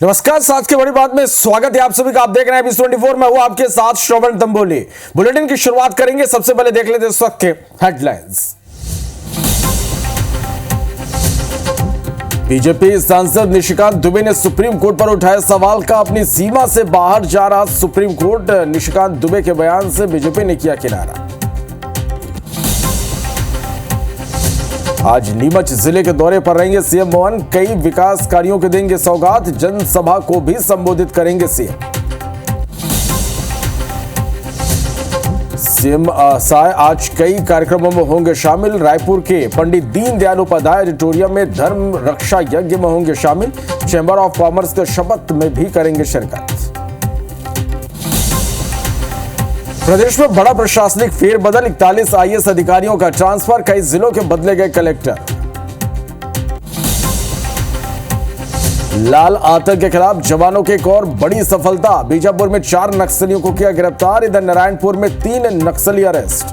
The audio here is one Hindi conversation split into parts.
नमस्कार, साथ के बड़ी बात में स्वागत है आप सभी का। आप देख रहे हैं B24। मैं हूं आपके साथ श्रवण तंबोली। बुलेटिन की शुरुआत करेंगे। सबसे पहले देख लेते हैं इस वक्त के हेडलाइंस। बीजेपी सांसद निशिकांत दुबे ने सुप्रीम कोर्ट पर उठाया सवाल का अपनी सीमा से बाहर जा रहा सुप्रीम कोर्ट। निशिकांत दुबे के बयान से बीजेपी ने किया किनारा। आज नीमच जिले के दौरे पर रहेंगे सीएम मोहन। कई विकास कार्यों के देंगे सौगात। जनसभा को भी संबोधित करेंगे सीएम साय आज कई कार्यक्रमों में होंगे शामिल। रायपुर के पंडित दीनदयाल उपाध्याय ऑडिटोरियम में धर्म रक्षा यज्ञ में होंगे शामिल। चैंबर ऑफ कॉमर्स के शपथ में भी करेंगे शिरकत। प्रदेश में बड़ा प्रशासनिक फेरबदल। 41 आईएएस अधिकारियों का ट्रांसफर। कई जिलों के बदले गए कलेक्टर। लाल आतंक के खिलाफ जवानों की एक और बड़ी सफलता। बीजापुर में 4 नक्सलियों को किया गिरफ्तार। इधर नारायणपुर में 3 नक्सली अरेस्ट।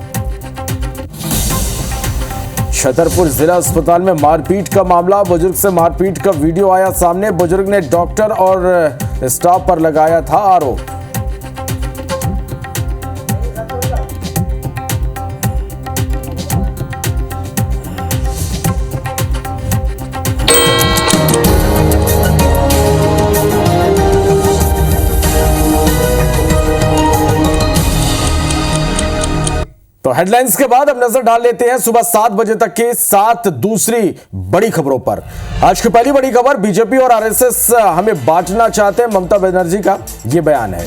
छतरपुर जिला अस्पताल में मारपीट का मामला। बुजुर्ग से मारपीट का वीडियो आया सामने। बुजुर्ग ने डॉक्टर और स्टाफ पर लगाया था आरोप। तो हेडलाइंस के बाद अब नजर डाल लेते हैं सुबह 7 बजे तक के 7 दूसरी बड़ी खबरों पर। आज की पहली बड़ी खबर, बीजेपी और आरएसएस हमें बांटना चाहते हैं, ममता बनर्जी का यह बयान है।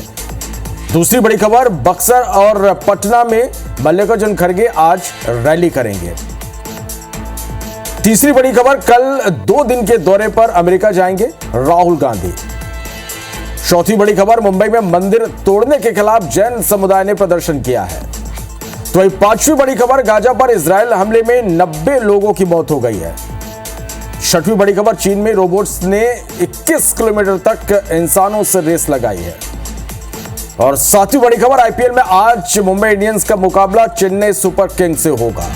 दूसरी बड़ी खबर, बक्सर और पटना में मल्लिकार्जुन खड़गे आज रैली करेंगे। तीसरी बड़ी खबर, कल 2 दिन के दौरे पर अमेरिका जाएंगे राहुल गांधी। चौथी बड़ी खबर, मुंबई में मंदिर तोड़ने के खिलाफ जैन समुदाय ने प्रदर्शन किया है। तो वही 5वीं बड़ी खबर, गाजा पर इजरायल हमले में 90 लोगों की मौत हो गई है। 6वीं बड़ी खबर, चीन में रोबोट्स ने 21 किलोमीटर तक इंसानों से रेस लगाई है। और 7वीं बड़ी खबर, आईपीएल में आज मुंबई इंडियंस का मुकाबला चेन्नई सुपर किंग्स से होगा।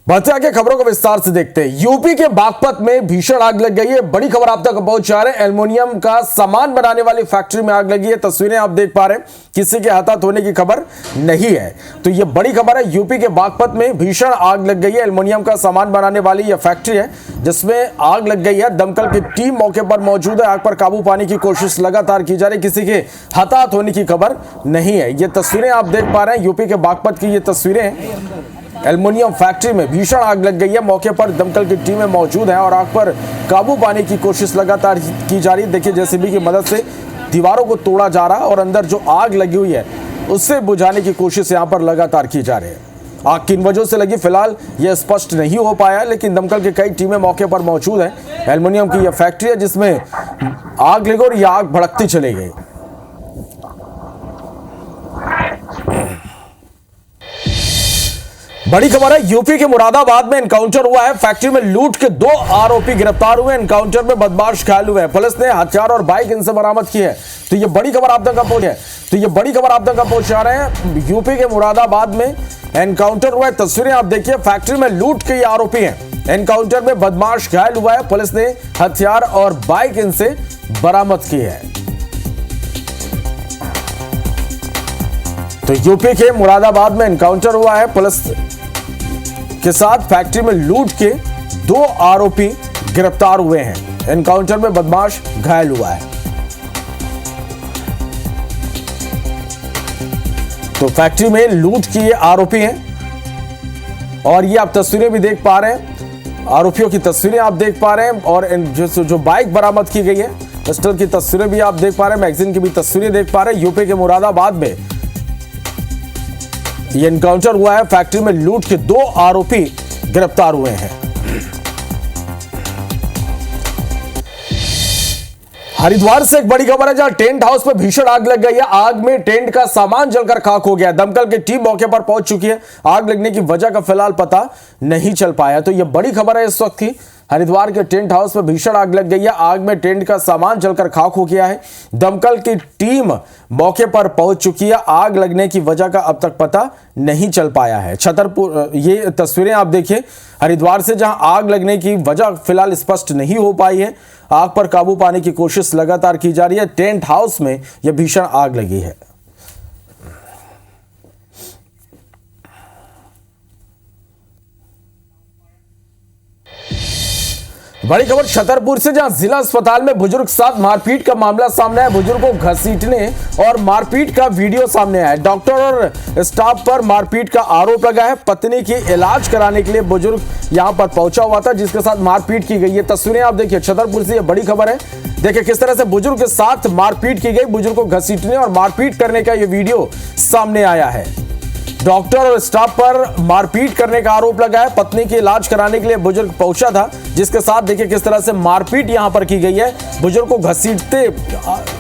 बढ़ते आगे खबरों को विस्तार से देखते हैं। यूपी के बागपत में भीषण आग लग गई है। बड़ी खबर आप तक पहुंचा रहे हैं। एल्युमिनियम का सामान बनाने वाली फैक्ट्री में आग लगी है। तस्वीरें आप देख पा रहे हैं। किसी के हताहत होने की खबर नहीं है। तो यह बड़ी खबर है। यूपी के बागपत में भीषण आग लग गई है। एल्युमिनियम का सामान बनाने वाली यह फैक्ट्री है जिसमें आग लग गई है। दमकल की टीम मौके पर मौजूद है। आग पर काबू पाने की कोशिश लगातार की जा रही। किसी के हताहत होने की खबर नहीं है। ये तस्वीरें आप देख पा रहे हैं। यूपी के बागपत की ये तस्वीरें हैं। एल्युमिनियम फैक्ट्री में भीषण आग लग गई है। मौके पर दमकल की टीमें मौजूद हैं और आग पर काबू पाने की कोशिश लगातार की जा रही है। देखिए, जेसीबी की मदद से दीवारों को तोड़ा जा रहा है और अंदर जो आग लगी हुई है उससे बुझाने की कोशिश यहां पर लगातार की जा रही है। आग किन वजहों से लगी फिलहाल यह स्पष्ट नहीं हो पाया, लेकिन दमकल की कई टीमें मौके पर मौजूद हैं। एल्युमिनियम की यह फैक्ट्री है जिसमें आग लगी और यह आग भड़कती चली गई। बड़ी खबर है, यूपी के मुरादाबाद में एनकाउंटर हुआ है। फैक्ट्री में लूट के 2 आरोपी गिरफ्तार हुए। एनकाउंटर में बदमाश घायल हुए हैं। पुलिस ने हथियार और बाइक इनसे बरामद की है। तो ये बड़ी खबर आप तक पहुंचा रहे हैं। यूपी के मुरादाबाद में एनकाउंटर हुआ है। तस्वीरें आप देखिए। फैक्ट्री में लूट के ये आरोपी हैं। एनकाउंटर में बदमाश घायल हुआ है। पुलिस ने हथियार और बाइक इनसे बरामद की है। तो यूपी के मुरादाबाद में एनकाउंटर हुआ है। पुलिस के साथ फैक्ट्री में लूट के 2 आरोपी गिरफ्तार हुए हैं। एनकाउंटर में बदमाश घायल हुआ है। तो फैक्ट्री में लूट के ये आरोपी हैं और ये आप तस्वीरें भी देख पा रहे हैं। आरोपियों की तस्वीरें आप देख पा रहे हैं और जो बाइक बरामद की गई है पिस्टल की तस्वीरें भी आप देख पा रहे हैं। मैगजीन की भी तस्वीरें देख पा रहे हैं। यूपी के मुरादाबाद में ये एनकाउंटर हुआ है। फैक्ट्री में लूट के 2 आरोपी गिरफ्तार हुए हैं। हरिद्वार से एक बड़ी खबर है जहां टेंट हाउस में भीषण आग लग गई है। आग में टेंट का सामान जलकर खाक हो गया। दमकल की टीम मौके पर पहुंच चुकी है। आग लगने की वजह का फिलहाल पता नहीं चल पाया। तो यह बड़ी खबर है इस वक्त की हरिद्वार के टेंट हाउस में भीषण आग लग गई है। आग में टेंट का सामान जलकर खाक हो गया है। दमकल की टीम मौके पर पहुंच चुकी है। आग लगने की वजह का अब तक पता नहीं चल पाया है। छतरपुर, ये तस्वीरें आप देखिए हरिद्वार से, जहां आग लगने की वजह फिलहाल स्पष्ट नहीं हो पाई है। आग पर काबू पाने की कोशिश लगातार की जा रही है। टेंट हाउस में यह भीषण आग लगी है। बड़ी खबर छतरपुर से, जहां जिला अस्पताल में बुजुर्ग साथ मारपीट का मामला सामने आया। बुजुर्ग को घसीटने और मारपीट का वीडियो सामने आया। डॉक्टर और स्टाफ पर मारपीट का आरोप लगा है। पत्नी की इलाज कराने के लिए बुजुर्ग यहां पर पहुंचा हुआ था, जिसके साथ मारपीट की गई है। तस्वीरें आप देखिए छतरपुर से, यह बड़ी खबर है। देखिए किस तरह से बुजुर्ग के साथ मारपीट की गई। बुजुर्ग को घसीटने और मारपीट करने का यह वीडियो सामने आया है। डॉक्टर और स्टाफ पर मारपीट करने का आरोप लगा है। पत्नी की इलाज कराने के लिए बुजुर्ग पहुंचा था, जिसके साथ देखिए किस तरह से मारपीट यहां पर की गई है। बुजुर्ग को घसीटते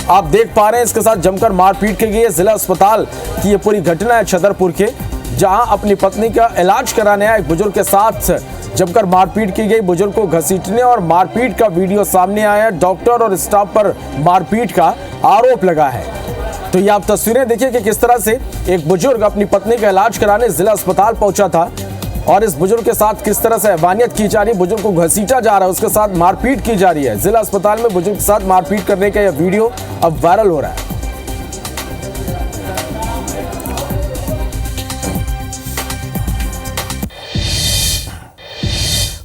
आप देख पा रहे हैं, इसके साथ जमकर मारपीट की गई है। जिला अस्पताल की यह पूरी घटना है छतरपुर के, जहां अपनी पत्नी का इलाज कराने आए बुजुर्ग के साथ जमकर मारपीट की गई। बुजुर्ग को घसीटने और मारपीट का वीडियो सामने आया। डॉक्टर और स्टाफ पर मारपीट का आरोप लगा है। तो ये आप तस्वीरें देखिए कि किस तरह से एक बुजुर्ग अपनी पत्नी का इलाज कराने जिला अस्पताल पहुंचा था और इस बुजुर्ग के साथ किस तरह से हैवानियत की जा रही है। बुजुर्ग को घसीटा जा रहा है, उसके साथ मारपीट की जा रही है। जिला अस्पताल में बुजुर्ग के साथ मारपीट करने का यह वीडियो अब वायरल हो रहा है।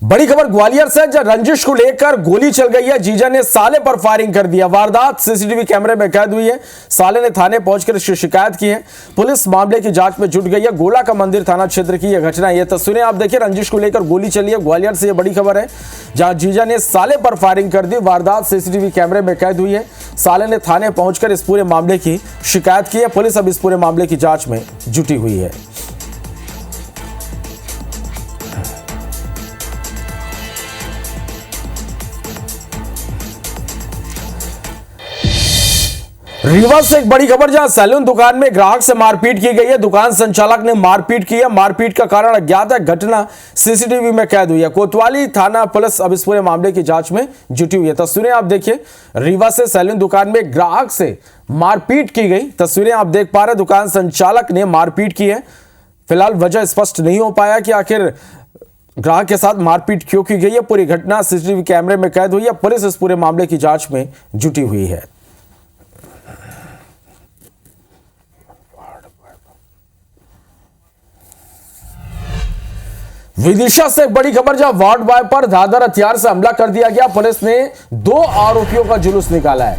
बड़ी खबर ग्वालियर से, जहां रंजिश को लेकर गोली चल गई है। जीजा ने साले पर फायरिंग कर दिया। वारदात सीसीटीवी कैमरे में कैद हुई है। साले ने थाने पहुंचकर इसकी शिकायत की है। पुलिस मामले की जांच में जुट गई है। गोला का मंदिर थाना क्षेत्र की यह घटना है। ये तस्वीरें आप देखिए, रंजिश को लेकर गोली चली है। ग्वालियर से यह बड़ी खबर है, जहां जीजा ने साले पर फायरिंग कर दी। वारदात सीसीटीवी कैमरे में कैद हुई है। साले ने थाने पहुंचकर इस पूरे मामले की शिकायत की है। पुलिस अब इस पूरे मामले की जांच में जुटी हुई है। रीवा से एक बड़ी खबर, जहां सैलून दुकान में ग्राहक से मारपीट की गई है। दुकान संचालक ने मारपीट की है। मारपीट का कारण अज्ञात है। घटना सीसीटीवी में कैद हुई है। कोतवाली थाना पुलिस अब इस पूरे मामले की जांच में जुटी हुई है। तस्वीरें आप देखिए, रीवा से सैलून दुकान में ग्राहक से मारपीट की गई। तस्वीरें आप देख पा रहे हैं, दुकान संचालक ने मारपीट की है। फिलहाल वजह स्पष्ट नहीं हो पाया कि आखिर ग्राहक के साथ मारपीट क्यों की गई है। पूरी घटना सीसीटीवी कैमरे में कैद हुई है। पुलिस इस पूरे मामले की जांच में जुटी हुई है। विदिशा से एक बड़ी खबर, जहां वार्ड बॉय पर धारदार हथियार से हमला कर दिया गया। पुलिस ने 2 आरोपियों का जुलूस निकाला है।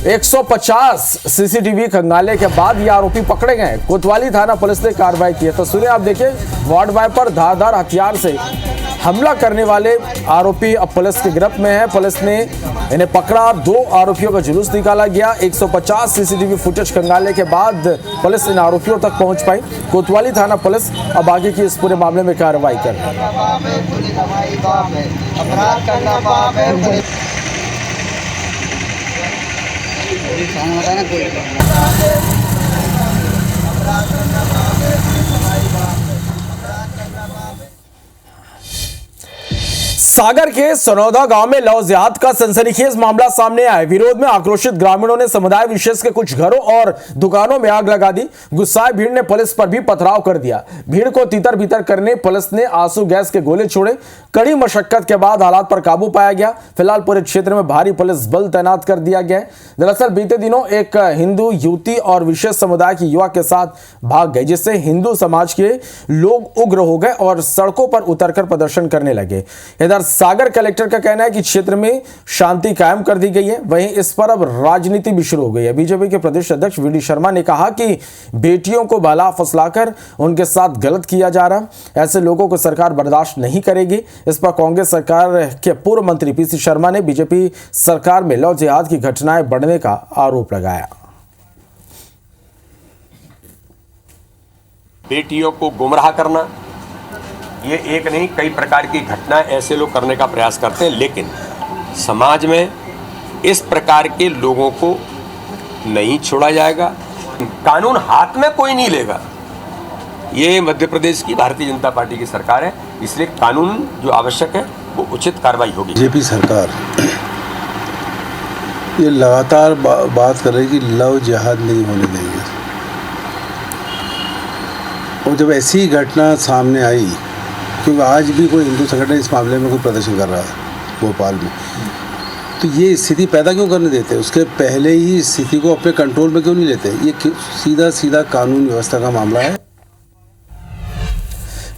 150 सीसीटीवी खंगाले के बाद ये आरोपी पकड़े गए। कोतवाली थाना पुलिस ने कार्रवाई की है। तस्वीरें आप देखिए, वार्ड बॉय पर धारदार हथियार से हमला करने वाले आरोपी अब पुलिस की गिरफ्त में है। पुलिस ने इन्हें पकड़ा। 2 आरोपियों का जुलूस निकाला गया। 150 सीसीटीवी फुटेज खंगालने के बाद पुलिस इन आरोपियों तक पहुंच पाई। कोतवाली थाना पुलिस अब आगे की इस पूरे मामले में कार्रवाई कर रही है। सागर के सनौदा गांव में लव जिहाद का सनसनीखेज मामला सामने आया। विरोध में आक्रोशित ग्रामीणों ने समुदाय विशेष के कुछ घरों और दुकानों में आग लगा दी। गुस्साए भीड़ ने पुलिस पर भी पथराव कर दिया। भीड़ को तितर बितर करने पुलिस ने आंसू गैस के गोले छोड़े। कड़ी मशक्कत के बाद हालात पर काबू पाया गया। फिलहाल पूरे क्षेत्र में भारी पुलिस बल तैनात कर दिया गया है। दरअसल बीते दिनों एक हिंदू युवती और विशेष समुदाय की युवा के साथ भाग गई, जिससे हिंदू समाज के लोग उग्र हो गए और सड़कों पर उतरकर प्रदर्शन करने लगे। इधर सागर कलेक्टर का कहना है कि क्षेत्र में शांति कायम कर दी गई है। वहीं इस पर अब राजनीति भी शुरू हो गई है। बीजेपी के प्रदेश अध्यक्ष वीडी शर्मा ने कहा कि बेटियों को बहला फुसलाकर उनके साथ गलत किया जा रहा, ऐसे लोगों को सरकार बर्दाश्त नहीं करेगी। इस पर कांग्रेस सरकार के पूर्व मंत्री पीसी शर्मा ने बीजेपी सरकार में लव जिहाद की घटनाएं बढ़ने का आरोप लगाया। बेटियों को गुमराह करना, ये एक नहीं कई प्रकार की घटनाएं ऐसे लोग करने का प्रयास करते हैं, लेकिन समाज में इस प्रकार के लोगों को नहीं छोड़ा जाएगा। कानून हाथ में कोई नहीं लेगा। ये मध्य प्रदेश की भारतीय जनता पार्टी की सरकार है, इसलिए कानून जो आवश्यक है वो उचित कार्रवाई होगी। बीजेपी सरकार ये लगातार बात कर रही है कि लव जिहाद नहीं होने देंगे, और जब ऐसी घटना सामने आई, क्योंकि आज भी कोई हिंदू संगठन इस मामले में कोई प्रदर्शन कर रहा है भोपाल में, तो ये स्थिति पैदा क्यों करने देते? उसके पहले ही स्थिति को अपने कंट्रोल में क्यों नहीं लेते? ये सीधा सीधा कानून व्यवस्था का मामला है।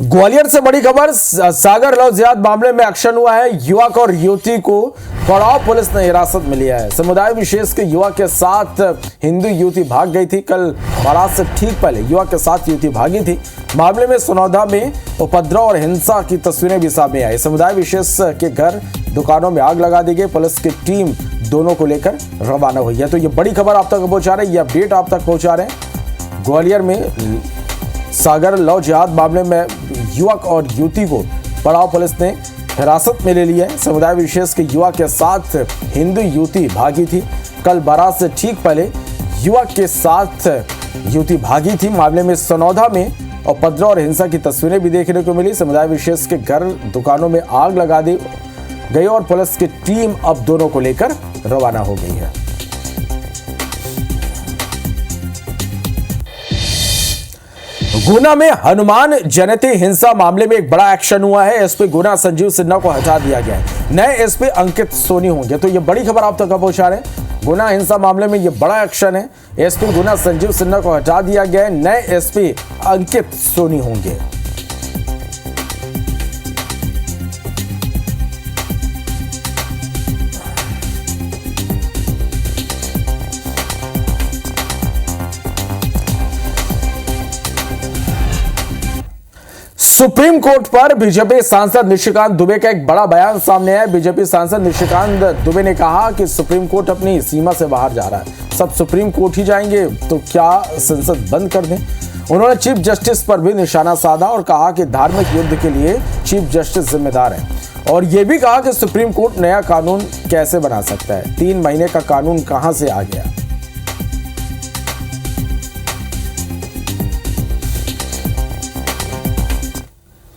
ग्वालियर से बड़ी खबर, सागर लव जिहाद मामले में एक्शन हुआ है। युवक और युवती को पड़ाव पुलिस ने हिरासत में लिया है। समुदाय विशेष के युवक के साथ हिंदू युवती भाग गई थी। कल बारात से ठीक पहले युवक के साथ युवती भागी थी। मामले में सोनौदा में उपद्रव और हिंसा की तस्वीरें भी सामने आई। समुदाय विशेष के घर दुकानों में आग लगा दी गई। पुलिस की टीम दोनों को लेकर रवाना हुई है। तो ये बड़ी खबर आप तक पहुंचा रहे हैं, ये अपडेट आप तक पहुंचा रहे हैं। ग्वालियर में सागर लव जिहाद मामले में युवक और युवती को पड़ाव पुलिस ने हिरासत में ले लिया है। समुदाय विशेष के युवक के साथ हिंदू युवती भागी थी। कल बारात से ठीक पहले युवक के साथ युवती भागी थी। मामले में सोनौदा में उपद्रव और हिंसा की तस्वीरें भी देखने को मिली। समुदाय विशेष के घर दुकानों में आग लगा दी गई और पुलिस की टीम अब दोनों को लेकर रवाना हो गई है। गुना में हनुमान जयंती हिंसा मामले में एक बड़ा एक्शन हुआ है। एसपी गुना संजीव सिन्हा को हटा दिया गया है। नए एसपी अंकित सोनी होंगे। तो ये बड़ी खबर आप तक पहुंचा रहे हैं। गुना हिंसा मामले में ये बड़ा एक्शन है। एसपी गुना संजीव सिन्हा को हटा दिया गया है। नए एसपी अंकित सोनी होंगे। सुप्रीम कोर्ट पर बीजेपी सांसद निशिकांत दुबे का एक बड़ा बयान सामने आया। बीजेपी सांसद निशिकांत दुबे ने कहा कि सुप्रीम कोर्ट अपनी सीमा से बाहर जा रहा है। सब सुप्रीम कोर्ट ही जाएंगे तो क्या संसद बंद कर दें? उन्होंने चीफ जस्टिस पर भी निशाना साधा और कहा कि धार्मिक युद्ध के लिए चीफ जस्टिस जिम्मेदार है। और यह भी कहा कि सुप्रीम कोर्ट नया कानून कैसे बना सकता है? 3 महीने का कानून कहां से आ गया?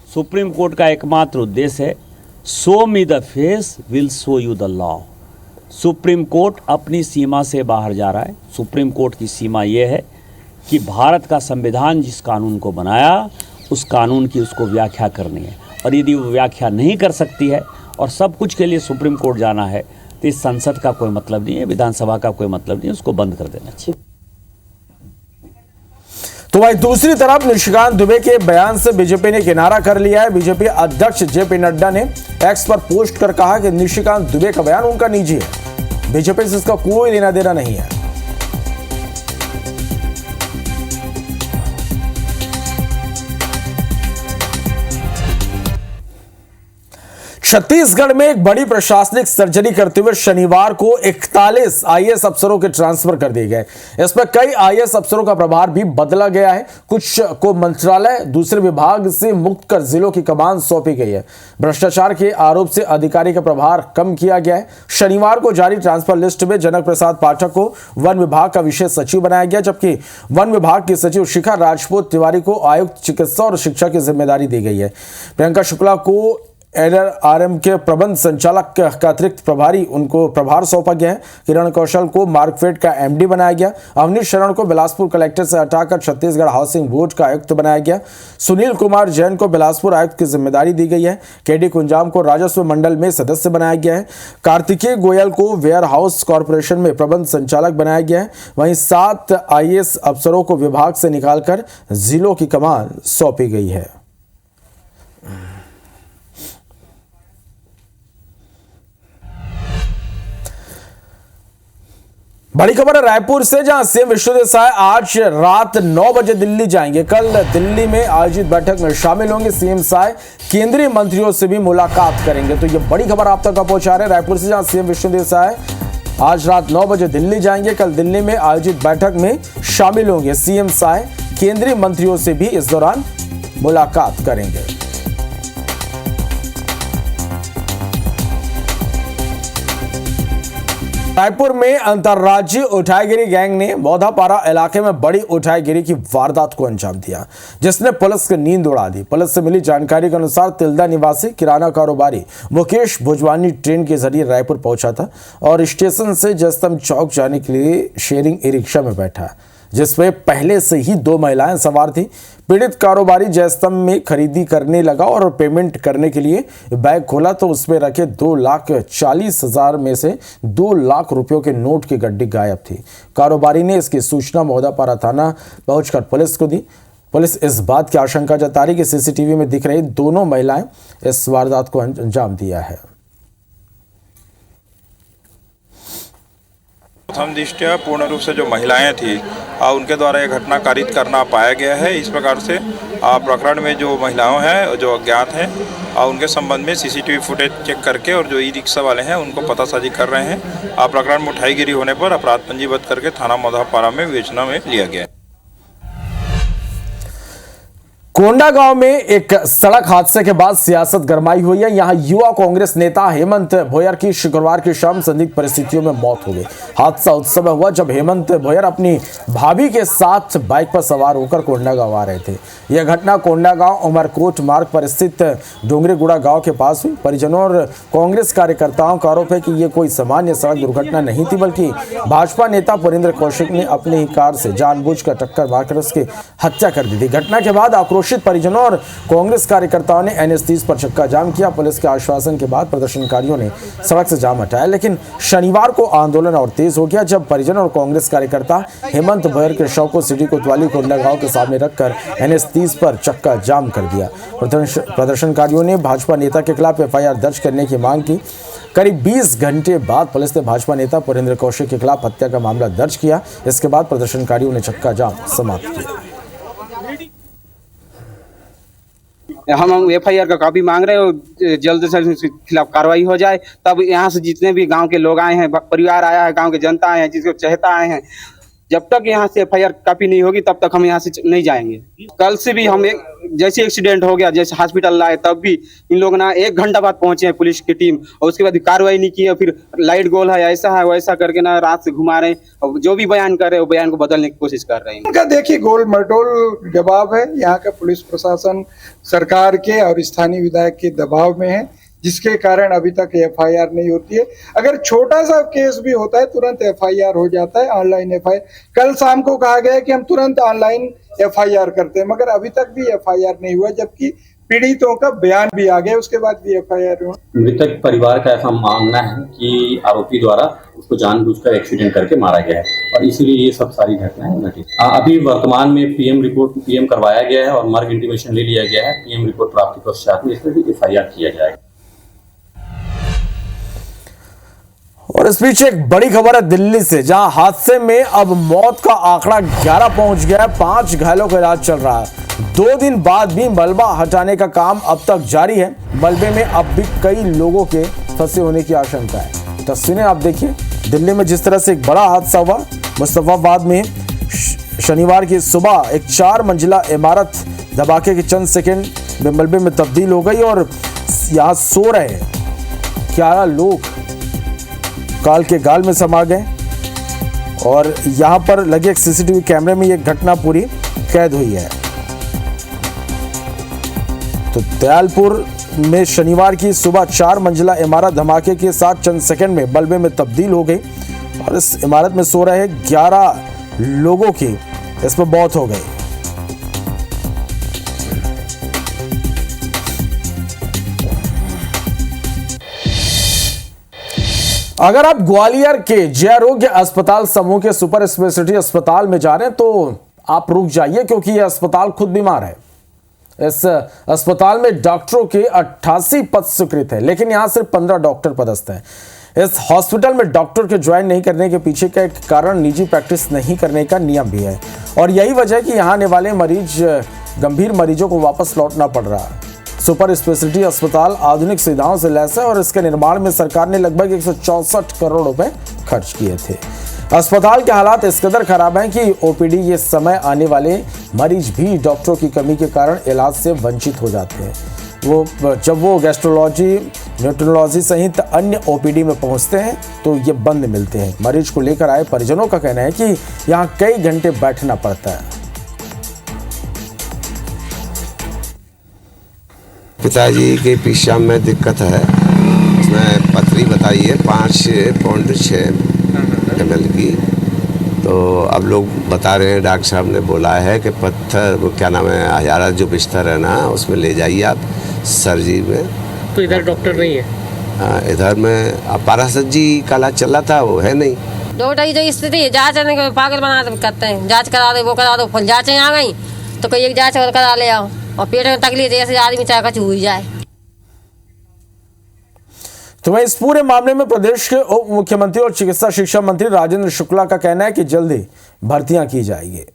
सुप्रीम कोर्ट का एकमात्र उद्देश्य है show me the face will show you the law. Supreme court अपनी सीमा से बाहर जा रहा है। सुप्रीम कोर्ट की सीमा यह है कि भारत का संविधान जिस कानून को बनाया उस कानून की उसको व्याख्या करनी है, और यदि वो व्याख्या नहीं कर सकती है और सब कुछ के लिए सुप्रीम कोर्ट जाना है तो इस संसद का कोई मतलब नहीं है, विधानसभा का कोई मतलब नहीं है, उसको बंद कर देना चाहिए। तो वहीं दूसरी तरफ निशिकांत दुबे के बयान से बीजेपी ने किनारा कर लिया है। बीजेपी अध्यक्ष जेपी नड्डा ने एक्स पर पोस्ट कर कहा कि निशिकांत दुबे का बयान उनका निजी है, बीजेपी से इसका कोई लेना देना नहीं है। छत्तीसगढ़ में एक बड़ी प्रशासनिक सर्जरी करते हुए शनिवार को 41 आईएएस अफसरों के ट्रांसफर कर दिए गए। इसमें कई आईएएस अफसरों का प्रभार भी बदला गया है। कुछ को मंत्रालय दूसरे विभाग से मुक्त कर जिलों की कमान सौंपी गई है। भ्रष्टाचार के आरोप से अधिकारी का प्रभार कम किया गया है। शनिवार को जारी ट्रांसफर लिस्ट में जनक प्रसाद पाठक को वन विभाग का विशेष सचिव बनाया गया, जबकि वन विभाग की सचिव शिखा राजपूत तिवारी को आयुक्त चिकित्सा और शिक्षा की जिम्मेदारी दी गई है। प्रियंका शुक्ला को एलआरएम के प्रबंध संचालक का अतिरिक्त प्रभारी उनको प्रभार सौंपा गया है। किरण कौशल को मार्कफेड का एमडी बनाया गया। अवनीश शरण को बिलासपुर कलेक्टर से हटाकर छत्तीसगढ़ हाउसिंग बोर्ड का आयुक्त बनाया गया। सुनील कुमार जैन को बिलासपुर आयुक्त की जिम्मेदारी दी गई है। केडी कुंजाम को राजस्व मंडल में सदस्य बनाया गया है। कार्तिकेय गोयल को वेयर हाउस कॉर्पोरेशन में प्रबंध संचालक बनाया गया है। वहीं 7 आईएएस अफसरों को विभाग से निकालकर जिलों की कमान सौंपी गई है। बड़ी खबर है रायपुर से, जहां सीएम विष्णुदेव साय आज रात 9 बजे दिल्ली जाएंगे। कल दिल्ली में आयोजित बैठक में शामिल होंगे। सीएम साय केंद्रीय मंत्रियों से भी मुलाकात करेंगे। तो ये बड़ी खबर आप तक पहुंचा रहे हैं रायपुर से, जहां सीएम विष्णुदेव साय आज रात 9 बजे दिल्ली जाएंगे। कल दिल्ली में आयोजित बैठक में शामिल होंगे। सीएम साय केंद्रीय मंत्रियों से भी इस दौरान मुलाकात करेंगे। रायपुर में अंतर्राज्यीय उठाईगिरी गैंग ने बौधापारा इलाके में बड़ी उठाईगिरी की वारदात को अंजाम दिया, जिसने पुलिस की नींद उड़ा दी। पुलिस से मिली जानकारी के अनुसार तिल्दा निवासी किराना कारोबारी मुकेश भुजवानी ट्रेन के जरिए रायपुर पहुंचा था और स्टेशन से जयस्तंभ चौक जाने के लिए शेयरिंग ई रिक्शा में बैठा, जिसमें पहले से ही 2 महिलाएं सवार थी। पीड़ित कारोबारी जयस्तंभ में खरीदी करने लगा और पेमेंट करने के लिए बैग खोला तो उसमें रखे 2,40,000 में से 2 लाख रुपयों के नोट की गड्डी गायब थी। कारोबारी ने इसकी सूचना बौधापारा थाना पहुंचकर पुलिस को दी। पुलिस इस बात की आशंका जता रही कि सीसीटीवी में दिख रही दोनों महिलाएं इस वारदात को अंजाम दिया है। प्रथम दृष्टया पूर्ण रूप से जो महिलाएं थी उनके द्वारा यह घटना कारित करना पाया गया है। इस प्रकार से प्रकरण में जो महिलाओं हैं जो अज्ञात हैं उनके संबंध में सीसीटीवी फुटेज चेक करके और जो ई रिक्शा वाले हैं उनको पतासाजी कर रहे हैं। प्रकरण में उठाईगिरी होने पर अपराध पंजीबद्ध करके थाना बौधापारा में विवेचना में लिया गया। कोंडा गांव में एक सड़क हादसे के बाद सियासत गरमाई हुई है। यहां युवा कांग्रेस नेता हेमंत भोयर की शुक्रवार की शाम संदिग्ध परिस्थितियों में मौत हो गई। हादसा उस समय हुआ जब हेमंत भोयर अपनी भाभी के साथ बाइक पर सवार होकर कोंडा गांव आ रहे थे। यह घटना कोंडा गांव उमरकोट मार्ग पर स्थित डोंगरीगुड़ा गांव के पास हुई। परिजनों और कांग्रेस कार्यकर्ताओं का आरोप है कि यह कोई सामान्य सड़क दुर्घटना नहीं थी, बल्कि भाजपा नेता पुरेंद्र कौशिक ने अपनी ही कार से जानबूझकर टक्कर मारकर उसकी हत्या कर दी थी। घटना के बाद आक्रोशित परिजनों और कांग्रेस कार्यकर्ताओं ने NH-30 पर चक्का जाम किया। पुलिस के आश्वासन के बाद प्रदर्शनकारियों ने सड़क से जाम हटाया, लेकिन शनिवार को आंदोलन और तेज हो गया जब परिजन और कांग्रेस कार्यकर्ता हेमंत भोयर के शव को सिटी कोतवाली कोंडा गांव के सामने रखकर NH-30 पर चक्का जाम कर दिया। प्रदर्शनकारियों ने भाजपा नेता के खिलाफ FIR दर्ज करने की मांग की। करीब 20 घंटे बाद पुलिस ने भाजपा नेता पुरेंद्र कौशिक के खिलाफ हत्या का मामला दर्ज किया। इसके बाद प्रदर्शनकारियों ने चक्का जाम समाप्त किया। हम FIR का कॉपी मांग रहे हो, जल्द से उसके खिलाफ कार्रवाई हो जाए। तब यहाँ से जितने भी गांव के लोग आए हैं, परिवार आया है, गांव के जनता आए हैं, जिसको चहेता आए हैं, जब तक यहाँ से FIR कॉपी नहीं होगी तब तक हम यहाँ से नहीं जाएंगे। कल से भी हम जैसे एक्सीडेंट हो गया, जैसे हॉस्पिटल लाए, तब भी इन लोग ना 1 घंटा बाद पहुंचे हैं पुलिस की टीम और उसके बाद कार्रवाई नहीं की है। फिर लाइट गोल है, ऐसा है वैसा करके ना रात से घुमा रहे हैं और जो भी बयान कर रहे हैं वो बयान को बदलने की कोशिश कर रहे हैं। उनका देखिए गोल मटोल जवाब है। यहाँ का पुलिस प्रशासन सरकार के और स्थानीय विधायक के दबाव में है, जिसके कारण अभी तक FIR नहीं होती है। अगर छोटा सा केस भी होता है तुरंत FIR हो जाता है, ऑनलाइन FIR। कल शाम को कहा गया कि हम तुरंत ऑनलाइन FIR करते हैं, मगर अभी तक भी FIR नहीं हुआ, जबकि पीड़ितों का बयान भी आ गया, उसके बाद भी FIR हुआ। मृतक परिवार का ऐसा मानना है कि आरोपी द्वारा उसको जानबूझकर एक्सीडेंट करके मारा गया है और इसीलिए ये सब सारी घटनाएं घटी। अभी वर्तमान में PM करवाया गया है और मर्ग इंटीमेशन ले लिया गया है। PM रिपोर्ट प्राप्ति के पश्चात में इसमें भी FIR किया जाएगा। और इस बीच एक बड़ी खबर है दिल्ली से, जहां हादसे में अब मौत का आंकड़ा 11 पहुंच गया है। 5 घायलों का इलाज चल रहा है। 2 दिन बाद भी मलबा हटाने का काम अब तक जारी है। मलबे में अब भी कई लोगों के फंसे होने की आशंका है। तस्वीरें आप देखिए, दिल्ली में जिस तरह से एक बड़ा हादसा हुआ। मुस्तफाबाद में शनिवार की सुबह एक 4 मंजिला इमारत धमाके के चंद सेकंड में मलबे में तब्दील हो गई और यहाँ सो रहे 11 लोग काल के गाल में समा गए और यहां पर लगे एक CCTV कैमरे में यह घटना पूरी कैद हुई है। तो दयालपुर में शनिवार की सुबह 4 मंजिला इमारत धमाके के साथ चंद सेकंड में मलबे में तब्दील हो गई और इस इमारत में सो रहे 11 लोगों की इसमें मौत हो गई। अगर आप ग्वालियर के जयारोग्य अस्पताल समूह के सुपर स्पेशलिटी अस्पताल में जा रहे हैं तो आप रुक जाइए, क्योंकि यह अस्पताल खुद बीमार है। इस अस्पताल में डॉक्टरों के 88 पद स्वीकृत है, लेकिन यहां सिर्फ 15 डॉक्टर पदस्थ हैं। इस हॉस्पिटल में डॉक्टर के ज्वाइन नहीं करने के पीछे का एक कारण निजी प्रैक्टिस नहीं करने का नियम भी है और यही वजह है कि यहां आने वाले गंभीर मरीजों को वापस लौटना पड़ रहा है। सुपर स्पेशलिटी अस्पताल आधुनिक सुविधाओं से लैस है और इसके निर्माण में सरकार ने लगभग 164 करोड़ रुपए खर्च किए थे। अस्पताल के हालात इस कदर खराब हैं कि OPD ये समय आने वाले मरीज भी डॉक्टरों की कमी के कारण इलाज से वंचित हो जाते हैं। जब वो गैस्ट्रोलॉजी न्यूट्रोलॉजी सहित अन्य ओपीडी में पहुंचते हैं तो ये बंद मिलते हैं। मरीज को लेकर आए परिजनों का कहना है कि यहां कई घंटे बैठना पड़ता है। पिताजी के पेशाब में दिक्कत है, उसमें पथरी बताई है 5.6 ml की। तो अब लोग बता रहे हैं, डॉक्टर साहब ने बोला है कि पत्थर वो क्या नाम है, हजारा जो बिस्तर है ना, उसमें ले जाइए आप सर्जरी में। तो इधर डॉक्टर नहीं है? इधर में पारासत जी का इलाज चल रहा था, वो है नहीं। डॉक्टर की जो स्थिति है, जाँच पागल बना करते हैं, जाँच करा दो, वो करा दो, फल जाँचें आ गई तो कोई एक जाँच और करा ले आओ, और पेट में तकलीफ जैसे आदमी चाहे कुछ हो जाए। तो वहीं इस पूरे मामले में प्रदेश के उप मुख्यमंत्री और चिकित्सा शिक्षा मंत्री राजेंद्र शुक्ला का कहना है कि जल्दी भर्तियां की जाएगी।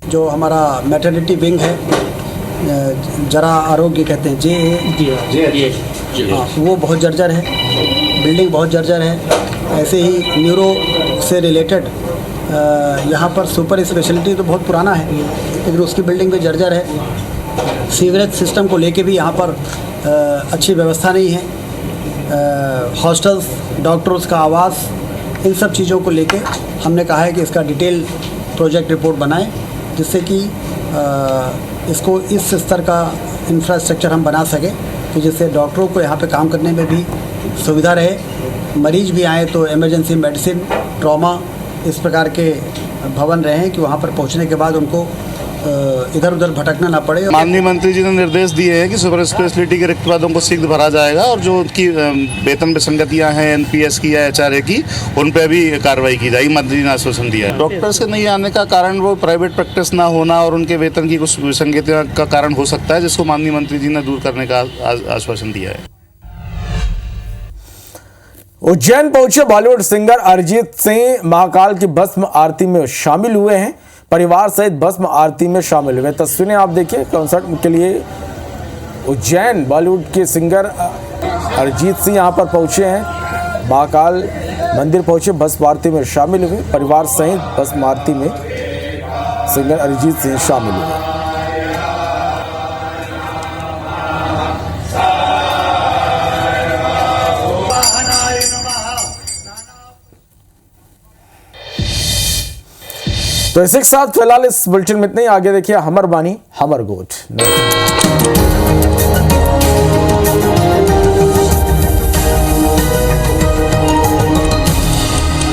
जो हमारा मैटरनिटी विंग है, जरा आरोग्य कहते हैं, जे वो बहुत जर्जर है, बिल्डिंग बहुत जर्जर है। ऐसे ही न्यूरो से रिलेटेड यहाँ पर सुपर स्पेशलिटी तो बहुत पुराना है, लेकिन उसकी बिल्डिंग भी जर्जर है। सीवरेज सिस्टम को लेके भी यहाँ पर अच्छी व्यवस्था नहीं है। हॉस्टल्स, डॉक्टर्स का आवास, इन सब चीज़ों को लेके हमने कहा है कि इसका डिटेल प्रोजेक्ट रिपोर्ट बनाएं, जिससे कि इसको इस स्तर का इंफ्रास्ट्रक्चर हम बना सकें कि जिससे डॉक्टरों को यहाँ पे काम करने में भी सुविधा रहे, मरीज भी आए तो इमरजेंसी मेडिसिन, ट्रॉमा, इस प्रकार के भवन रहें कि वहाँ पर पहुँचने के बाद उनको इधर उधर भटकना ना पड़े। माननीय मंत्री जी ने निर्देश दिए हैं कि सुपर स्पेशलिटी के रिक्त पदों को शीघ्र भरा जाएगा, और जो उनकी वेतन विसंगतियां हैं एनपीएस की या एचआरए की, उन पर भी कार्रवाई की जाएगी। मंत्री ने आश्वासन दिया है। डॉक्टर्स के नहीं आने का कारण वो प्राइवेट प्रैक्टिस ना होना और उनके वेतन की कुछ विसंगतियां का कारण हो सकता है, जिसको माननीय मंत्री जी ने दूर करने का आश्वासन दिया है। उज्जैन पहुंचे बॉलीवुड सिंगर अरिजीत सिंह महाकाल की भस्म आरती में शामिल हुए हैं। परिवार सहित भस्म आरती में शामिल हुए। तस्वीरें आप देखिए। कॉन्सर्ट के लिए उज्जैन बॉलीवुड के सिंगर अरिजीत सिंह यहां पर पहुंचे हैं, महाकाल मंदिर पहुंचे, भस्म आरती में शामिल हुए। परिवार सहित भस्म आरती में सिंगर अरिजीत सिंह शामिल हुए। तो इसी के साथ फिलहाल इस बुलेटिन में इतना ही। आगे देखिए हमर बानी हमर गोठ।